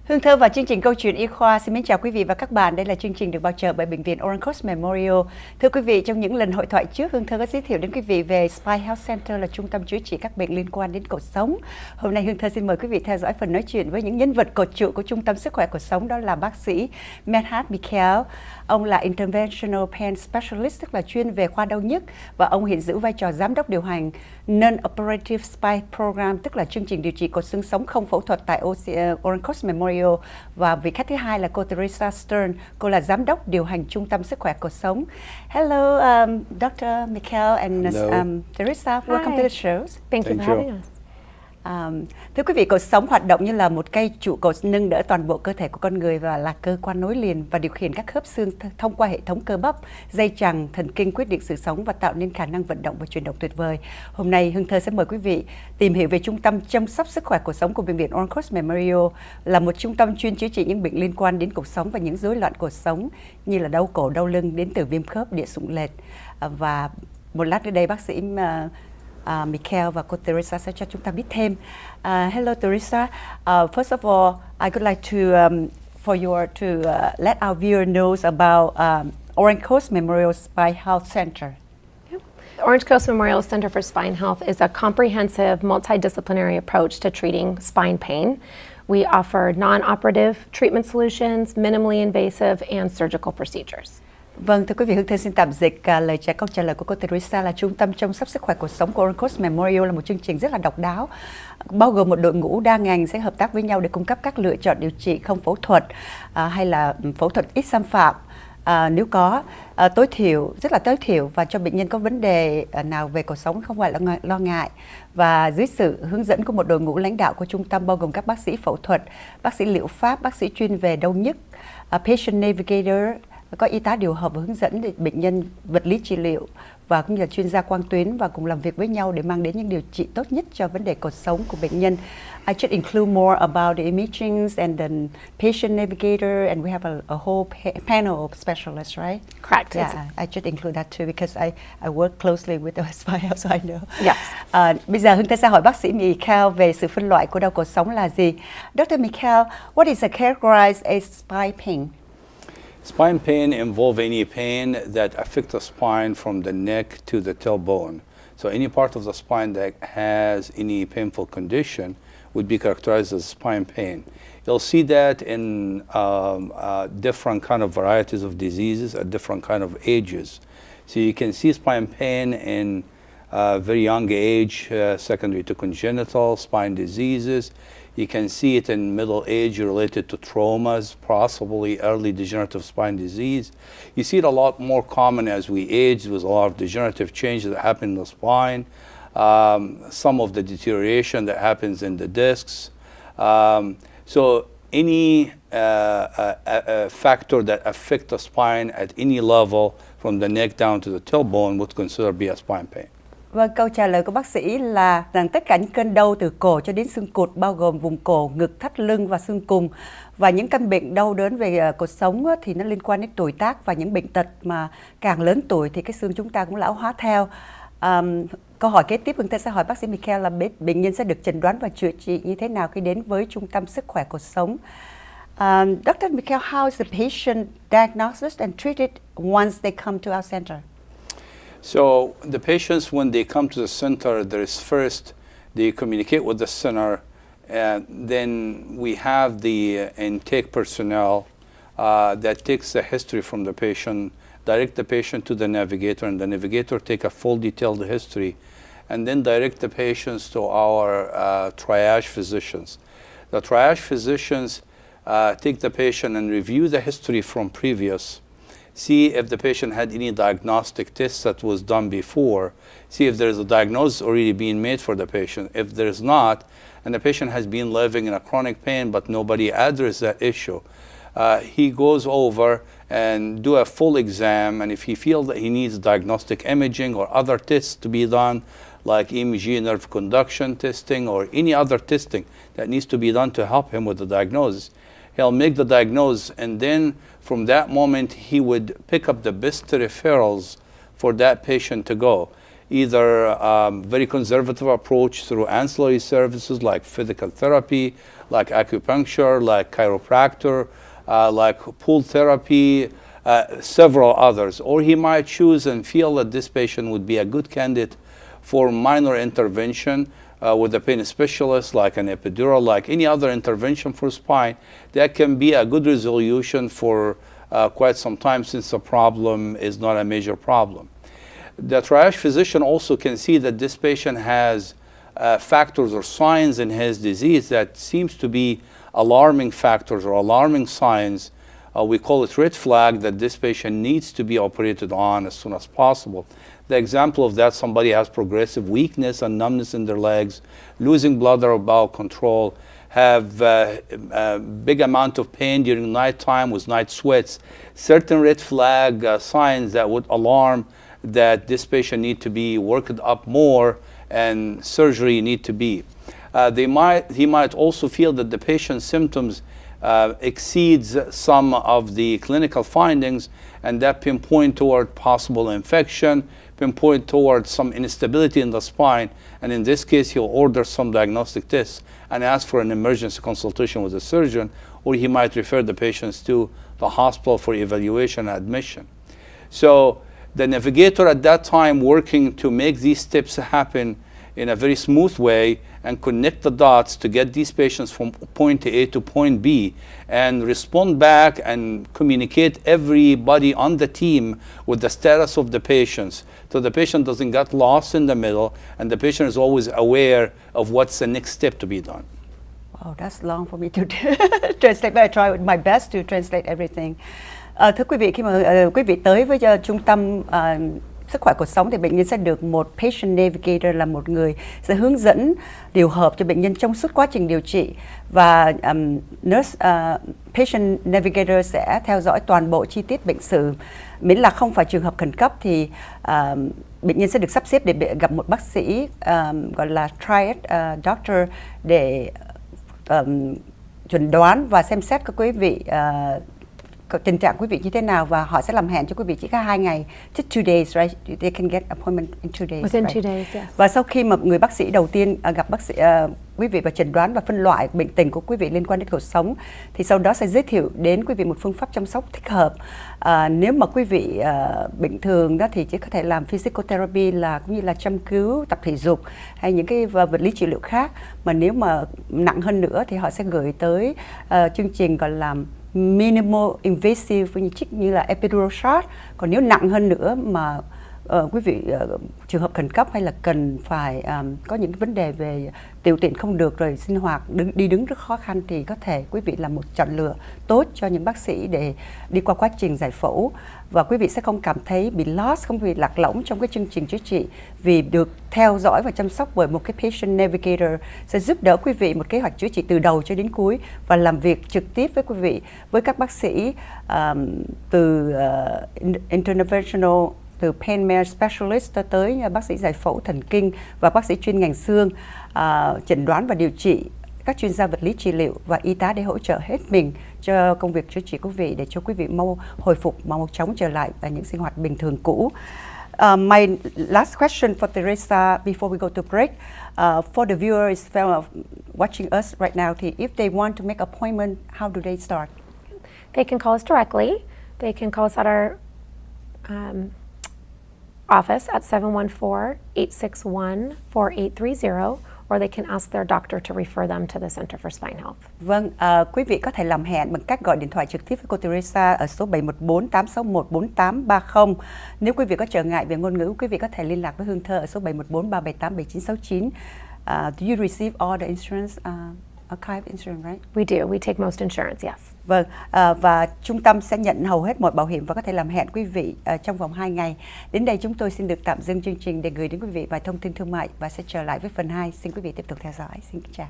Hương Thơ và chương trình Câu chuyện Y khoa xin mến chào quý vị và các bạn. Đây là chương trình được bảo trợ bởi Bệnh viện Orange Coast Memorial. Thưa quý vị, trong những lần hội thoại trước, Hương Thơ có giới thiệu đến quý vị về Spine Health Center là trung tâm chữa trị các bệnh liên quan đến cột sống. Hôm nay Hương Thơ xin mời quý vị theo dõi phần nói chuyện với những nhân vật cột trụ của trung tâm sức khỏe cột sống, đó là bác sĩ Mikhael. Ông là Interventional Pain Specialist, tức là chuyên về khoa đau nhức, và ông hiện giữ vai trò giám đốc điều hành Non-Operative Spine Program, tức là chương trình điều trị cột xương sống không phẫu thuật tại OCM, Orange Coast Memorial. Và vị khách thứ hai là cô Theresa, cô là giám đốc điều hành trung tâm sức khỏe cột sống. Hello, Dr. Mikhael and Theresa, welcome to the show. Thank you for having us. Thưa quý vị, cột sống hoạt động như là một cây trụ cột nâng đỡ toàn bộ cơ thể của con người và là cơ quan nối liền và điều khiển các khớp xương thông qua hệ thống cơ bắp, dây chằng, thần kinh quyết định sự sống và tạo nên khả năng vận động và chuyển động tuyệt vời. Hôm nay Hương Thơ sẽ mời quý vị tìm hiểu về trung tâm chăm sóc sức khỏe cột sống của Bệnh viện Orange Coast Memorial, là một trung tâm chuyên chữa trị những bệnh liên quan đến cột sống và những rối loạn cột sống như là đau cổ, đau lưng đến từ viêm khớp, điện sụn lệch. Và một lát nữa đây bác sĩ Mikhael và cô Theresa sẽ cho chúng ta biết thêm. Hello Theresa. First of all, I would like to let our viewer knows about Orange Coast Memorial Spine Health Center. The Orange Coast Memorial Center for Spine Health is a comprehensive, multidisciplinary approach to treating spine pain. We offer non-operative treatment solutions, minimally invasive, and surgical procedures. Vâng, thưa quý vị, Hương Thơ xin tạm dịch câu trả lời của cô Theresa là trung tâm chăm sóc sức khỏe cột sống của Orange Coast Memorial là một chương trình rất là độc đáo, bao gồm một đội ngũ đa ngành sẽ hợp tác với nhau để cung cấp các lựa chọn điều trị không phẫu thuật hay là phẫu thuật ít xâm phạm nếu có, rất là tối thiểu, và cho bệnh nhân có vấn đề nào về cột sống không phải là lo ngại. Và dưới sự hướng dẫn của một đội ngũ lãnh đạo của trung tâm bao gồm các bác sĩ phẫu thuật, bác sĩ liệu pháp, bác sĩ chuyên về đau nhức, patient navigator, có y tá điều hợp và hướng dẫn để bệnh nhân vật lý trị liệu, và cũng như là chuyên gia quang tuyến, và cùng làm việc với nhau để mang đến những điều trị tốt nhất cho vấn đề cột sống của bệnh nhân. I should include more about the imaging and the patient navigator, and we have a whole panel of specialists, right? Correct. Yeah, I should include that too because I work closely with the spine, so I know. Yes. Bây giờ Hương Thơ sẽ hỏi bác sĩ Mikhael về sự phân loại của đau cột sống là gì. Dr. Mikhael, what is characterized as spine pain? Spine pain involves any pain that affects the spine from the neck to the tailbone. So any part of the spine that has any painful condition would be characterized as spine pain. You'll see that in different kind of varieties of diseases at different kind of ages. So you can see spine pain in very young age, secondary to congenital spine diseases. You can see it in middle age related to traumas, possibly early degenerative spine disease. You see it a lot more common as we age with a lot of degenerative changes that happen in the spine, some of the deterioration that happens in the discs. So any factor that affects the spine at any level from the neck down to the tailbone would consider be a spine pain. Vâng, câu trả lời của bác sĩ là rằng tất cả những cơn đau từ cổ cho đến xương cụt, bao gồm vùng cổ, ngực, thắt lưng và xương cùng, và những căn bệnh đau đớn về cột sống thì nó liên quan đến tuổi tác, và những bệnh tật mà càng lớn tuổi thì cái xương chúng ta cũng lão hóa theo. Câu hỏi kế tiếp Hương Thơ sẽ hỏi bác sĩ Mikhael là bệnh nhân sẽ được chẩn đoán và chữa trị như thế nào khi đến với trung tâm sức khỏe cột sống. Dr. Mikhael, how is the patient diagnosed and treated once they come to our center? So the patients, when they come to the center, there is first they communicate with the center, and then we have the intake personnel that takes the history from the patient, direct the patient to the navigator, and the navigator take a full detailed history, and then direct the patients to our triage physicians. The triage physicians take the patient and review the history from previous, see if the patient had any diagnostic tests that was done before, see if there's a diagnosis already being made for the patient. If there's not, and the patient has been living in a chronic pain but nobody addressed that issue, he goes over and do a full exam, and if he feels that he needs diagnostic imaging or other tests to be done, like EMG nerve conduction testing or any other testing that needs to be done to help him with the diagnosis, he'll make the diagnosis, and then from that moment he would pick up the best referrals for that patient to go. either very conservative approach through ancillary services like physical therapy, like acupuncture, like chiropractor, like pool therapy, several others. Or he might choose and feel that this patient would be a good candidate for minor intervention with a pain specialist, like an epidural, like any other intervention for spine. That can be a good resolution for quite some time, since the problem is not a major problem. The triage physician also can see that this patient has factors or signs in his disease that seems to be alarming factors or alarming signs. We call it red flag, that this patient needs to be operated on as soon as possible. The example of that, somebody has progressive weakness and numbness in their legs, losing bladder or bowel control, have a big amount of pain during nighttime with night sweats, certain red flag signs that would alarm that this patient need to be worked up more and surgery need to be. He might also feel that the patient's symptoms exceeds some of the clinical findings, and that pinpoint toward possible infection, pinpoint towards some instability in the spine, and in this case he'll order some diagnostic tests and ask for an emergency consultation with a surgeon, or he might refer the patients to the hospital for evaluation and admission. So the navigator at that time, working to make these steps happen in a very smooth way and connect the dots to get these patients from point A to point B, and respond back and communicate everybody on the team with the status of the patients, so the patient doesn't get lost in the middle and the patient is always aware of what's the next step to be done. Wow, that's long for me to translate, but I try my best to translate everything. Thưa quý vị, khi mà quý vị tới với trung tâm sức khỏe cuộc sống thì bệnh nhân sẽ được một patient navigator, là một người sẽ hướng dẫn điều hợp cho bệnh nhân trong suốt quá trình điều trị, và patient navigator sẽ theo dõi toàn bộ chi tiết bệnh sử. Miễn là không phải trường hợp khẩn cấp thì bệnh nhân sẽ được sắp xếp để gặp một bác sĩ gọi là triage doctor để chuẩn đoán và xem xét các quý vị tình trạng quý vị như thế nào, và họ sẽ làm hẹn cho quý vị chỉ có 2 ngày, just 2 days, right? They can get appointment in 2 days. Within right? 2 days, yes. Và sau khi mà người bác sĩ đầu tiên gặp bác sĩ quý vị và chẩn đoán và phân loại bệnh tình của quý vị liên quan đến cuộc sống, thì sau đó sẽ giới thiệu đến quý vị một phương pháp chăm sóc thích hợp. Nếu mà quý vị bình thường đó thì chỉ có thể làm physical therapy, là cũng như là chăm cứu, tập thể dục hay những cái vật lý trị liệu khác. Mà nếu mà nặng hơn nữa thì họ sẽ gửi tới chương trình gọi là minimal invasive, như là epidural shot. Còn nếu nặng hơn nữa mà quý vị trường hợp khẩn cấp hay là cần phải có những vấn đề về tiểu tiện không được, rồi sinh hoạt đi đứng rất khó khăn, thì có thể quý vị là một chọn lựa tốt cho những bác sĩ để đi qua quá trình giải phẫu, và quý vị sẽ không cảm thấy bị lost, không bị lạc lõng trong cái chương trình chữa trị, vì được theo dõi và chăm sóc bởi một cái patient navigator sẽ giúp đỡ quý vị một kế hoạch chữa trị từ đầu cho đến cuối, và làm việc trực tiếp với quý vị, với các bác sĩ từ interventional, từ pain care specialist cho tới bác sĩ giải phẫu thần kinh và bác sĩ chuyên ngành xương, chẩn đoán và điều trị, các chuyên gia vật lý trị liệu và y tá để hỗ trợ hết mình cho công việc chữa trị của quý vị, để cho quý vị mau hồi phục, mau chóng trở lại những sinh hoạt bình thường cũ. My last question for Theresa before we go to break. For the viewers watching us right now, if they want to make appointment, how do they start? They can call us directly. They can call us at our office at 714-861-4830, or they can ask their doctor to refer them to the Center for Spine Health. Vâng, quý vị có thể làm hẹn bằng cách gọi điện thoại trực tiếp với cô Theresa ở số 714-861-4830. Nếu quý vị có trở ngại về ngôn ngữ, quý vị có thể liên lạc với Hương Thơ ở số 714-378-7969. Do you receive all the insurance? Archive insurance, right? We do. We take most insurance, yes. Vâng, và trung tâm sẽ nhận hầu hết mọi bảo hiểm và có thể làm hẹn quý vị trong vòng 2 ngày. Đến đây chúng tôi xin được tạm dừng chương trình để gửi đến quý vị vài thông tin thương mại và sẽ trở lại với phần 2. Xin quý vị tiếp tục theo dõi. Xin chào.